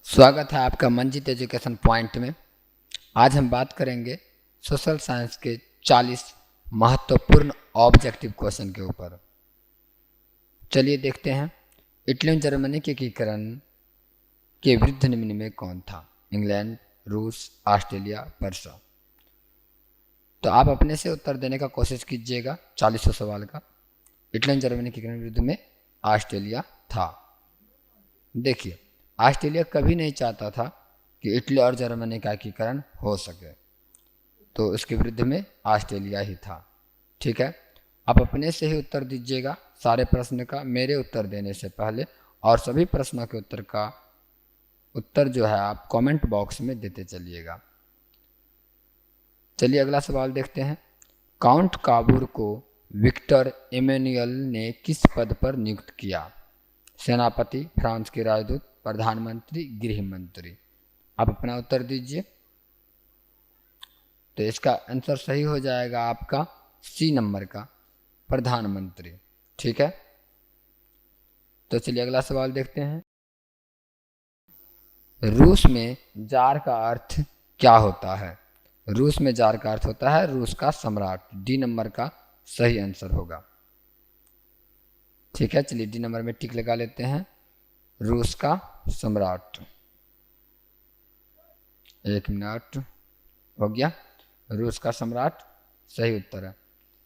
स्वागत है आपका मंजित एजुकेशन पॉइंट में। आज हम बात करेंगे सोशल साइंस के 40 महत्वपूर्ण ऑब्जेक्टिव क्वेश्चन के ऊपर। चलिए देखते हैं। इटली और जर्मनी के एकीकरण के विरुद्ध निम्न में कौन था? इंग्लैंड, रूस, ऑस्ट्रेलिया, पर्सा। तो आप अपने से उत्तर देने का कोशिश कीजिएगा 40 सवाल का। इटली और जर्मनी के एकीकरण विरुद्ध में ऑस्ट्रेलिया था। देखिए, ऑस्ट्रेलिया कभी नहीं चाहता था कि इटली और जर्मनी का एकीकरण हो सके, तो उसके विरुद्ध में ऑस्ट्रेलिया ही था। ठीक है, आप अपने से ही उत्तर दीजिएगा सारे प्रश्न का मेरे उत्तर देने से पहले, और सभी प्रश्नों के उत्तर का उत्तर जो है आप कमेंट बॉक्स में देते चलिएगा। चलिए अगला सवाल देखते हैं। काउंट काबूर को विक्टर इमैनुअल ने किस पद पर नियुक्त किया? सेनापति, फ्रांस के राजदूत, प्रधानमंत्री, गृह मंत्री। आप अपना उत्तर दीजिए। तो इसका आंसर सही हो जाएगा आपका सी नंबर का, प्रधानमंत्री। ठीक है, तो चलिए अगला सवाल देखते हैं। रूस में जार का अर्थ क्या होता है? रूस में जार का अर्थ होता है रूस का सम्राट। डी नंबर का सही आंसर होगा। ठीक है, चलिए डी नंबर में टिक लगा लेते हैं, रूस का सम्राट। एक मिनट, हो गया, रूस का सम्राट सही उत्तर है।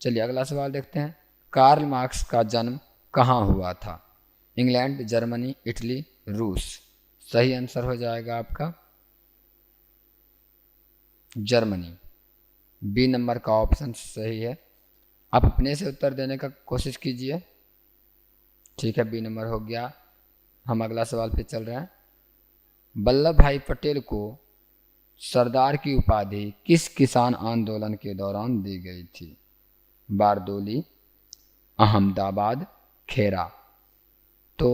चलिए अगला सवाल देखते हैं। कार्ल मार्क्स का जन्म कहाँ हुआ था? इंग्लैंड, जर्मनी, इटली, रूस। सही आंसर हो जाएगा आपका जर्मनी। बी नंबर का ऑप्शन सही है। आप अपने से उत्तर देने का कोशिश कीजिए। ठीक है, बी नंबर हो गया। हम अगला सवाल पे चल रहे हैं। वल्लभ भाई पटेल को सरदार की उपाधि किस किसान आंदोलन के दौरान दी गई थी? बारदोली, अहमदाबाद, खेरा। तो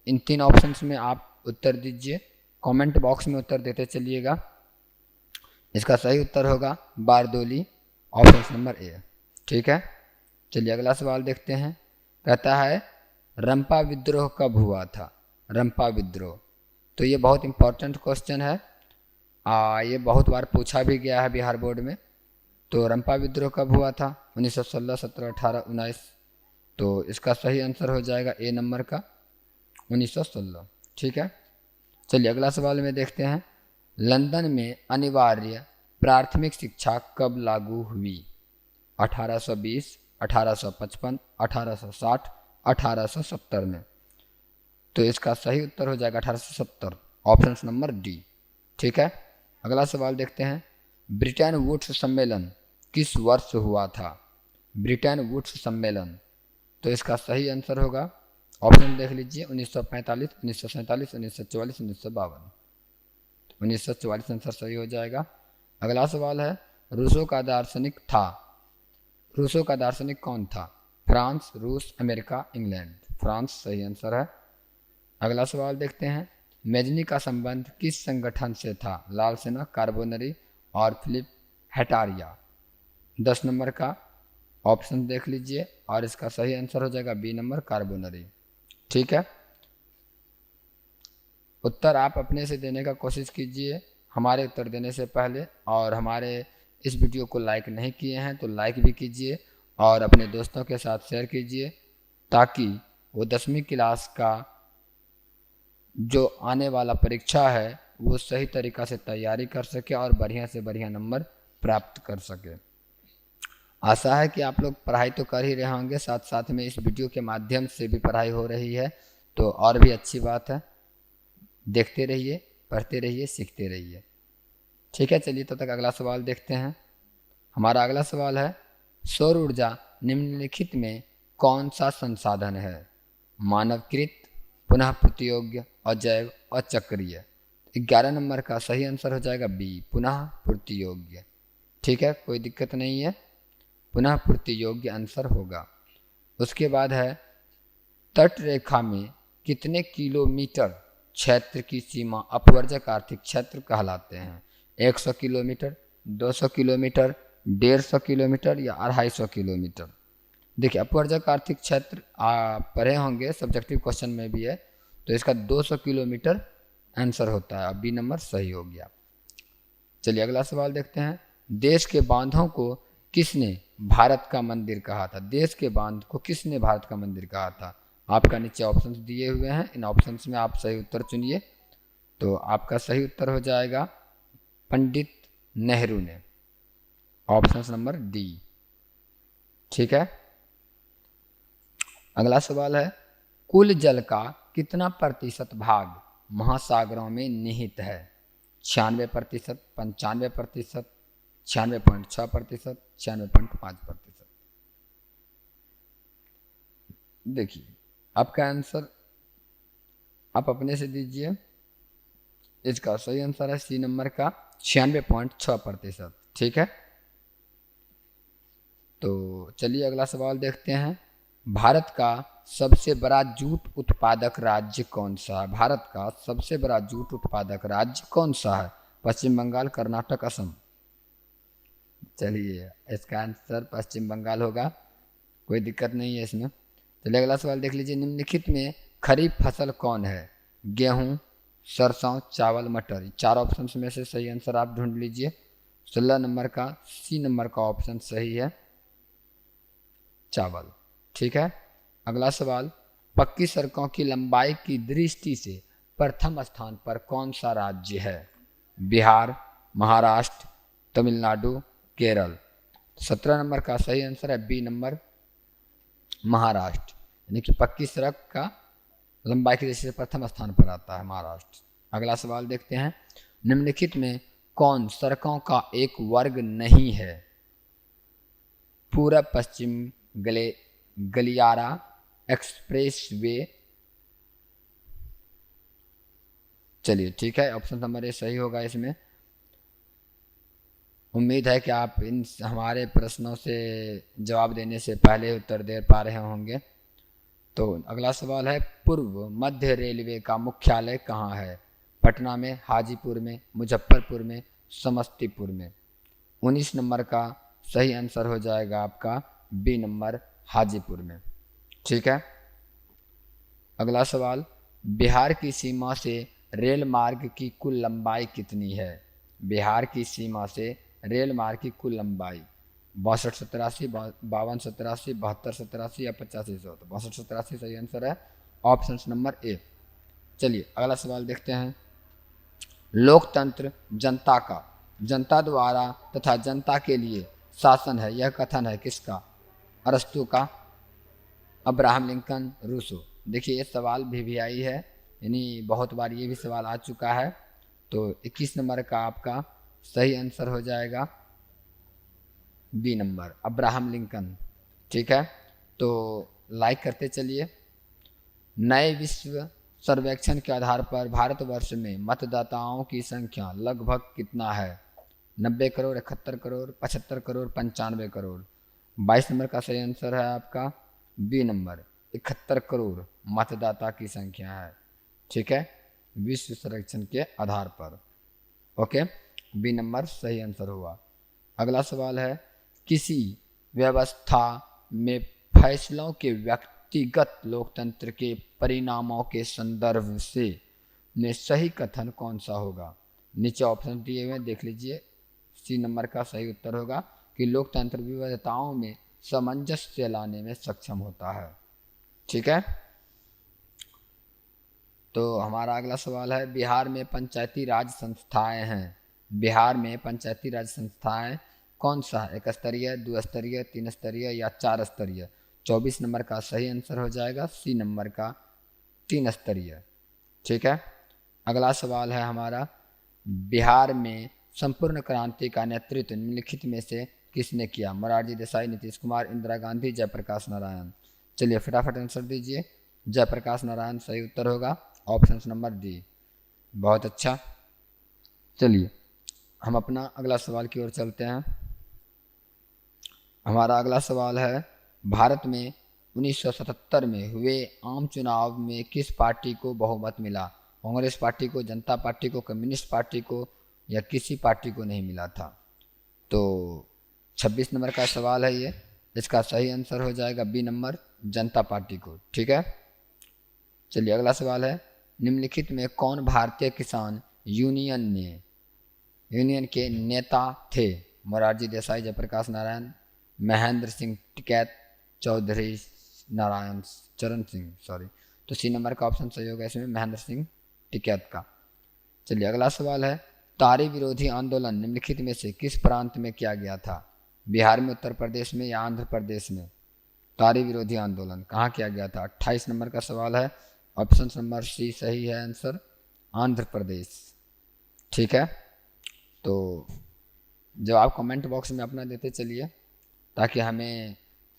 इन तीन ऑप्शंस में आप उत्तर दीजिए, कमेंट बॉक्स में उत्तर देते चलिएगा। इसका सही उत्तर होगा बारदोली, ऑप्शन नंबर ए। ठीक है, चलिए अगला सवाल देखते हैं। कहता है रंपा विद्रोह कब हुआ था? रंपा विद्रोह, तो ये बहुत इंपॉर्टेंट क्वेश्चन है। ये बहुत बार पूछा भी गया है बिहार बोर्ड में। तो रंपा विद्रोह कब हुआ था? 1916, 17, 18, 19। तो इसका सही आंसर हो जाएगा ए नंबर का 1916। ठीक है, चलिए अगला सवाल में देखते हैं। लंदन में अनिवार्य प्राथमिक शिक्षा कब लागू हुई? 1820, 1855, 1860, 1870 में। तो इसका सही उत्तर हो जाएगा 1870, ऑप्शन नंबर डी। ठीक है, अगला सवाल देखते हैं। ब्रिटेन वुड्स सम्मेलन किस वर्ष हुआ था? ब्रिटेन वुड्स सम्मेलन, तो इसका सही आंसर होगा, ऑप्शन देख लीजिए, 1945, 1947, 1944, 1952। 1944 आंसर सही हो जाएगा। अगला सवाल है। रूसों का दार्शनिक था, रूसों का दार्शनिक कौन था? फ्रांस, रूस, अमेरिका, इंग्लैंड। फ्रांस सही आंसर है। अगला सवाल देखते हैं। मेजनी का संबंध किस संगठन से था? लाल सेना, कार्बोनरी और फिलिप हेटारिया। 10 नंबर का ऑप्शन देख लीजिए, और इसका सही आंसर हो जाएगा बी नंबर, कार्बोनरी। ठीक है, उत्तर आप अपने से देने का कोशिश कीजिए हमारे उत्तर देने से पहले, और हमारे इस वीडियो को लाइक नहीं किए हैं तो लाइक भी कीजिए और अपने दोस्तों के साथ शेयर कीजिए, ताकि वो 10वीं क्लास का जो आने वाला परीक्षा है वो सही तरीक़ा से तैयारी कर सके और बढ़िया से बढ़िया नंबर प्राप्त कर सके। आशा है कि आप लोग पढ़ाई तो कर ही रहे होंगे, साथ साथ में इस वीडियो के माध्यम से भी पढ़ाई हो रही है, तो और भी अच्छी बात है। देखते रहिए, पढ़ते रहिए, सीखते रहिए। ठीक है, चलिए तब तक अगला सवाल देखते हैं। हमारा अगला सवाल है। सौर ऊर्जा निम्नलिखित में कौन सा संसाधन है? मानवकृत, पुनः प्रतियोग्य, अजैव, अचक्रीय। 11 नंबर का सही आंसर हो जाएगा बी, पुनः प्रतियोग्य। ठीक है, कोई दिक्कत नहीं है, पुनः प्रतियोग्य आंसर होगा। उसके बाद है तट रेखा में कितने किलोमीटर क्षेत्र की सीमा अपवर्जक आर्थिक क्षेत्र कहलाते हैं? 100 किलोमीटर, 200 किलोमीटर, 150 किलोमीटर या 250 किलोमीटर। देखिए, अपवर्जक आर्थिक क्षेत्र पढ़े होंगे, सब्जेक्टिव क्वेश्चन में भी है, तो इसका 200 किलोमीटर आंसर होता है। अब बी नंबर सही हो गया। चलिए अगला सवाल देखते हैं। देश के बांधों को किसने भारत का मंदिर कहा था? देश के बांध को किसने भारत का मंदिर कहा था? आपका नीचे ऑप्शंस दिए हुए हैं, इन ऑप्शंस में आप सही उत्तर चुनिए। तो आपका सही उत्तर हो जाएगा पंडित नेहरू ने, ऑप्शन नंबर डी। ठीक है, अगला सवाल है, कुल जल का कितना प्रतिशत भाग महासागरों में निहित है? 96%, 95%, 96.6%, 96.5%। देखिए आपका आंसर आप अपने से दीजिए। इसका सही आंसर है सी नंबर का 96.6%। ठीक है, तो चलिए अगला सवाल देखते हैं। भारत का सबसे बड़ा जूट उत्पादक राज्य कौन सा है? भारत का सबसे बड़ा जूट उत्पादक राज्य कौन सा है? पश्चिम बंगाल, कर्नाटक, असम। चलिए इसका आंसर पश्चिम बंगाल होगा, कोई दिक्कत नहीं है इसमें। चलिए अगला सवाल देख लीजिए। निम्नलिखित में खरीफ फसल कौन है? गेहूं, सरसों, चावल, मटर। चार ऑप्शन में से सही आंसर आप ढूंढ लीजिए। 16 नंबर का सी नंबर का ऑप्शन सही है, चावल। ठीक है, अगला सवाल। पक्की सड़कों की लंबाई की दृष्टि से प्रथम स्थान पर कौन सा राज्य है? बिहार, महाराष्ट्र, तमिलनाडु, केरल। 17 नंबर का सही आंसर है बी नंबर, महाराष्ट्र। यानी कि पक्की सड़क का लंबाई की दृष्टि से प्रथम स्थान पर आता है महाराष्ट्र। अगला सवाल देखते हैं। निम्नलिखित में कौन सड़कों का एक वर्ग नहीं है? पूरब पश्चिम गलियारा एक्सप्रेस वे। चलिए ठीक है, ऑप्शन नंबर ए सही होगा इसमें। उम्मीद है कि आप इन हमारे प्रश्नों से जवाब देने से पहले उत्तर दे पा रहे होंगे। तो अगला सवाल है, पूर्व मध्य रेलवे का मुख्यालय कहाँ है? पटना में, हाजीपुर में, मुजफ्फरपुर में, समस्तीपुर में। 19 नंबर का सही आंसर हो जाएगा आपका बी नंबर, हाजीपुर में। ठीक है, अगला सवाल। बिहार की सीमा से रेल मार्ग की कुल लंबाई कितनी है? बिहार की सीमा से रेल मार्ग की कुल लंबाई 62, 87, 52, 87, 72, 87 या 85, 100। 62, 87 सही आंसर है, ऑप्शन नंबर ए। चलिए अगला सवाल देखते हैं। लोकतंत्र जनता का, जनता द्वारा तथा जनता के लिए शासन है, यह कथन है किसका? अरस्तू का, अब्राहम लिंकन, रूसो। देखिए ये सवाल वीवीआई है, यानी बहुत बार ये भी सवाल आ चुका है। तो 21 नंबर का आपका सही आंसर हो जाएगा बी नंबर, अब्राहम लिंकन। ठीक है, तो लाइक करते चलिए। नए विश्व सर्वेक्षण के आधार पर भारतवर्ष में मतदाताओं की संख्या लगभग कितना है? 90 करोड़, 71 करोड़, 75 करोड़, 95 करोड़। 22 नंबर का सही आंसर है आपका बी नंबर, 71 करोड़ मतदाता की संख्या है। ठीक है, विश्व सर्वेक्षण के आधार पर। ओके, बी नंबर सही आंसर हुआ। अगला सवाल है, किसी व्यवस्था में फैसलों के व्यक्तिगत लोकतंत्र के परिणामों के संदर्भ से में सही कथन कौन सा होगा? नीचे ऑप्शन दिए हुए देख लीजिए। सी नंबर का सही उत्तर होगा कि लोकतंत्र विविधताओं में सामंजस्य लाने में सक्षम होता है। ठीक है, तो हमारा अगला सवाल है, बिहार में पंचायती राज संस्थाएं हैं। बिहार में पंचायती राज संस्थाएं कौन सा है? 1 स्तरीय, 2 स्तरीय, 3 स्तरीय या 4 स्तरीय। 24 नंबर का सही आंसर हो जाएगा सी नंबर का 3 स्तरीय। ठीक है, अगला सवाल है हमारा, बिहार में संपूर्ण क्रांति का नेतृत्व निम्नलिखित में से किसने किया? मोरारजी देसाई, नीतीश कुमार, इंदिरा गांधी, जयप्रकाश नारायण। चलिए फटाफट आंसर दीजिए। जयप्रकाश नारायण सही उत्तर होगा, ऑप्शन नंबर डी। बहुत अच्छा, चलिए हम अपना अगला सवाल की ओर चलते हैं। हमारा अगला सवाल है, भारत में 1977 में हुए आम चुनाव में किस पार्टी को बहुमत मिला? कांग्रेस पार्टी को, जनता पार्टी को, कम्युनिस्ट पार्टी को या किसी पार्टी को नहीं मिला था? तो 26 नंबर का सवाल है ये, इसका सही आंसर हो जाएगा बी नंबर, जनता पार्टी को। ठीक है, चलिए अगला सवाल है, निम्नलिखित में कौन भारतीय किसान यूनियन के नेता थे? मोरारजी देसाई, जयप्रकाश नारायण, महेंद्र सिंह टिकैत, चौधरी नारायण चरण सिंह, सॉरी। तो सी नंबर का ऑप्शन सही होगा इसमें, महेंद्र सिंह टिकैत का। चलिए अगला सवाल है, तारी विरोधी आंदोलन निम्नलिखित में से किस प्रांत में किया गया था? बिहार में, उत्तर प्रदेश में या आंध्र प्रदेश में? तारी विरोधी आंदोलन कहाँ किया गया था? 28 नंबर का सवाल है, ऑप्शन नंबर सी सही है आंसर, आंध्र प्रदेश। ठीक है, तो जवाब कमेंट बॉक्स में अपना देते चलिए, ताकि हमें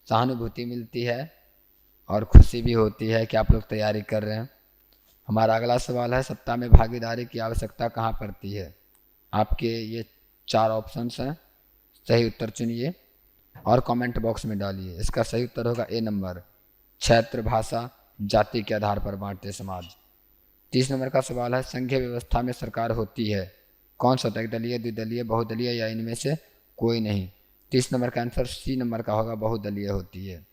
सहानुभूति मिलती है और खुशी भी होती है कि आप लोग तैयारी कर रहे हैं। हमारा अगला सवाल है, सत्ता में भागीदारी की आवश्यकता कहाँ पड़ती है? आपके ये 4 ऑप्शंस हैं, सही उत्तर चुनिए और कमेंट बॉक्स में डालिए। इसका सही उत्तर होगा ए नंबर, क्षेत्र, भाषा, जाति के आधार पर बांटे समाज। 30 नंबर का सवाल है, संघीय व्यवस्था में सरकार होती है, कौन सा? एकदलीय, द्विदलीय, बहुदलीय या इनमें से कोई नहीं? 30 नंबर का आंसर सी नंबर का होगा, बहुदलीय होती है।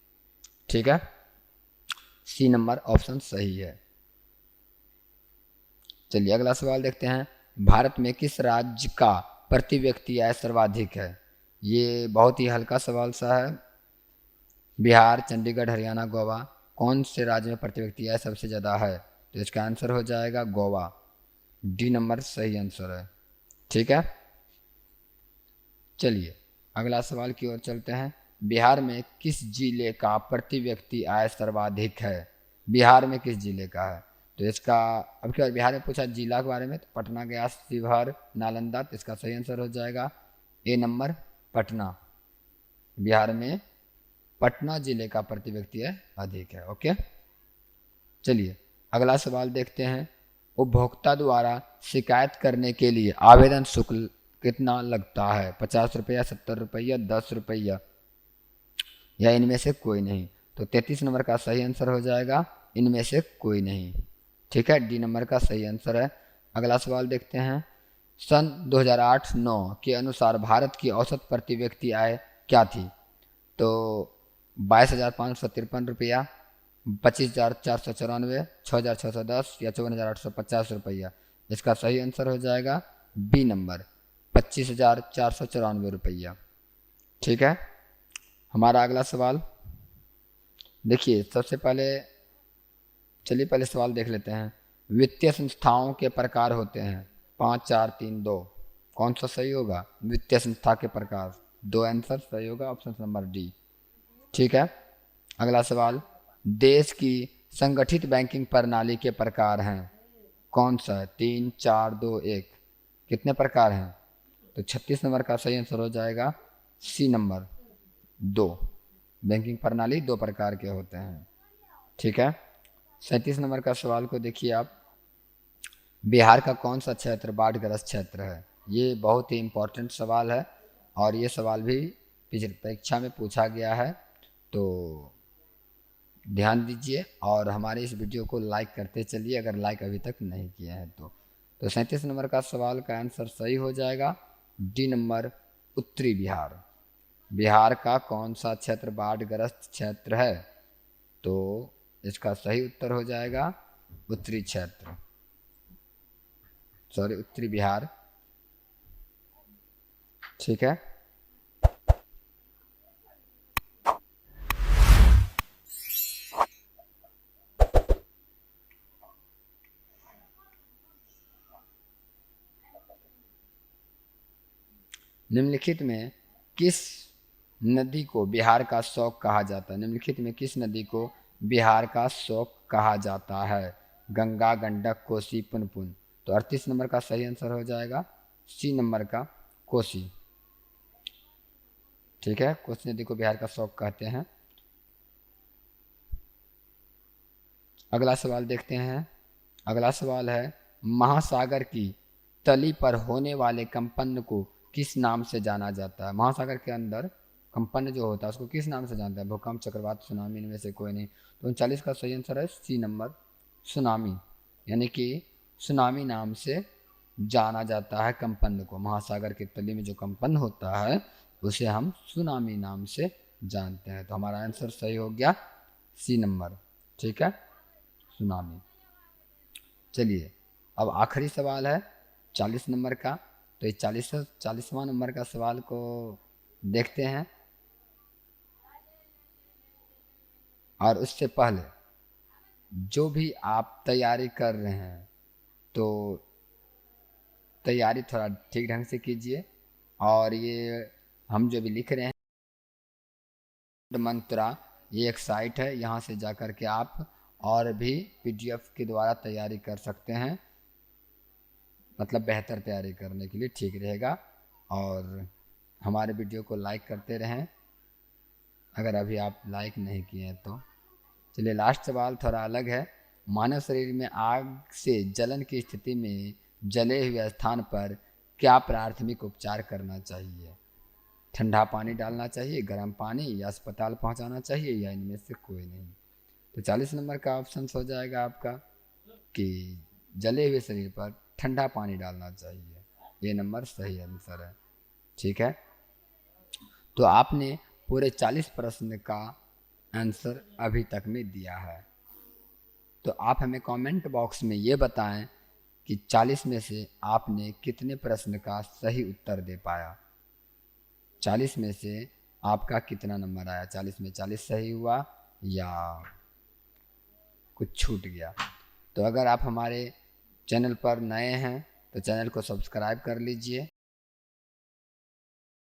ठीक है, सी नंबर ऑप्शन सही है। चलिए अगला सवाल देखते हैं, भारत में किस राज्य का प्रति व्यक्ति आय सर्वाधिक है? ये बहुत ही हल्का सवाल सा है। बिहार, चंडीगढ़, हरियाणा, गोवा, कौन से राज्य में प्रति व्यक्ति आय सबसे ज़्यादा है? तो इसका आंसर हो जाएगा गोवा, डी नंबर सही आंसर है। ठीक है, चलिए अगला सवाल की ओर चलते हैं, बिहार में किस जिले का प्रति व्यक्ति आय सर्वाधिक है? बिहार में किस जिले का है? तो इसका अब क्या बिहार में पूछा जिला के बारे में, तो पटना गया, शिवहर, नालंदा, तो इसका सही आंसर हो जाएगा ए नंबर पटना। बिहार में पटना जिले का प्रति व्यक्ति आय अधिक है। ओके, चलिए अगला सवाल देखते हैं, उपभोक्ता द्वारा शिकायत करने के लिए आवेदन शुल्क कितना लगता है? 50 रुपया, 70 रुपया, 10 रुपया या इनमें से कोई नहीं? तो 33 नंबर का सही आंसर हो जाएगा इनमें से कोई नहीं। ठीक है, डी नंबर का सही आंसर है। अगला सवाल देखते हैं, सन 2008-9 के अनुसार भारत की औसत प्रति व्यक्ति आय क्या थी? तो 22,553 रुपया, 25,494, 6,610 या 54,850 रुपया। इसका सही आंसर हो जाएगा बी नंबर, 25,494 रुपया। ठीक है, हमारा अगला सवाल देखिए, सबसे पहले चलिए पहले सवाल देख लेते हैं, वित्तीय संस्थाओं के प्रकार होते हैं 5, 4, 3, 2, कौन सा सही होगा? वित्तीय संस्था के प्रकार, 2 आंसर सही होगा, ऑप्शन नंबर डी। ठीक है, अगला सवाल, देश की संगठित बैंकिंग प्रणाली के प्रकार हैं, कौन सा है? 3, 4, 2, 1, कितने प्रकार हैं? तो 36 नंबर का सही आंसर हो जाएगा सी नंबर 2, बैंकिंग प्रणाली 2 प्रकार के होते हैं। ठीक है, 37 नंबर का सवाल को देखिए आप, बिहार का कौन सा क्षेत्र बाढ़ग्रस्त क्षेत्र है? ये बहुत ही इम्पोर्टेंट सवाल है और ये सवाल भी पिछली परीक्षा में पूछा गया है, तो ध्यान दीजिए और हमारे इस वीडियो को लाइक करते चलिए अगर लाइक अभी तक नहीं किए हैं तो। 37 नंबर का सवाल का आंसर सही हो जाएगा डी नंबर, उत्तरी बिहार। बिहार का कौन सा क्षेत्र बाढ़ग्रस्त क्षेत्र है? तो इसका सही उत्तर हो जाएगा उत्तरी क्षेत्र, सॉरी उत्तरी बिहार। ठीक है, निम्नलिखित में किस नदी को बिहार का शौक कहा जाता है? निम्नलिखित में किस नदी को बिहार का शौक कहा जाता है? गंगा, गंडक, कोसी, पुनपुन। तो 38 नंबर का सही आंसर हो जाएगा सी नंबर का कोसी। ठीक है, कोसी नदी को बिहार का शौक कहते हैं। अगला सवाल देखते हैं, अगला सवाल है, महासागर की तली पर होने वाले कंपन को किस नाम से जाना जाता है? महासागर के अंदर कंपन जो होता है उसको किस नाम से जानते हैं? भूकंप, चक्रवात, सुनामी, इनमें से कोई नहीं। तो 39 का सही आंसर है सी नंबर, सुनामी, यानी कि सुनामी नाम से जाना जाता है कंपन को। महासागर की तली में जो कंपन होता है उसे हम सुनामी नाम से जानते हैं। तो हमारा आंसर सही हो गया सी नंबर। ठीक है, सुनामी। चलिए अब आखिरी सवाल है 40 नंबर का। तो ये 40वां नंबर का सवाल को देखते हैं। और उससे पहले जो भी आप तैयारी कर रहे हैं तो तैयारी थोड़ा ठीक ढंग से कीजिए। और ये हम जो भी लिख रहे हैं मंत्रा, ये एक साइट है, यहाँ से जा कर के आप और भी पीडीएफ के द्वारा तैयारी कर सकते हैं, मतलब बेहतर तैयारी करने के लिए ठीक रहेगा। और हमारे वीडियो को लाइक करते रहें अगर अभी आप लाइक नहीं किए हैं तो। चलिए लास्ट सवाल थोड़ा अलग है। मानव शरीर में आग से जलन की स्थिति में जले हुए स्थान पर क्या प्राथमिक उपचार करना चाहिए? ठंडा पानी डालना चाहिए, गर्म पानी, या अस्पताल पहुंचाना चाहिए, या इनमें से कोई नहीं? तो 40 नंबर का ऑप्शन हो जाएगा आपका कि जले हुए शरीर पर ठंडा पानी डालना चाहिए। ये नंबर सही आंसर है। ठीक है, तो आपने पूरे 40 प्रश्न का आंसर अभी तक में दिया है। तो आप हमें कमेंट बॉक्स में ये बताएं कि 40 में से आपने कितने प्रश्न का सही उत्तर दे पाया। 40 में से आपका कितना नंबर आया? 40 में 40 सही हुआ या कुछ छूट गया? तो अगर आप हमारे चैनल पर नए हैं तो चैनल को सब्सक्राइब कर लीजिए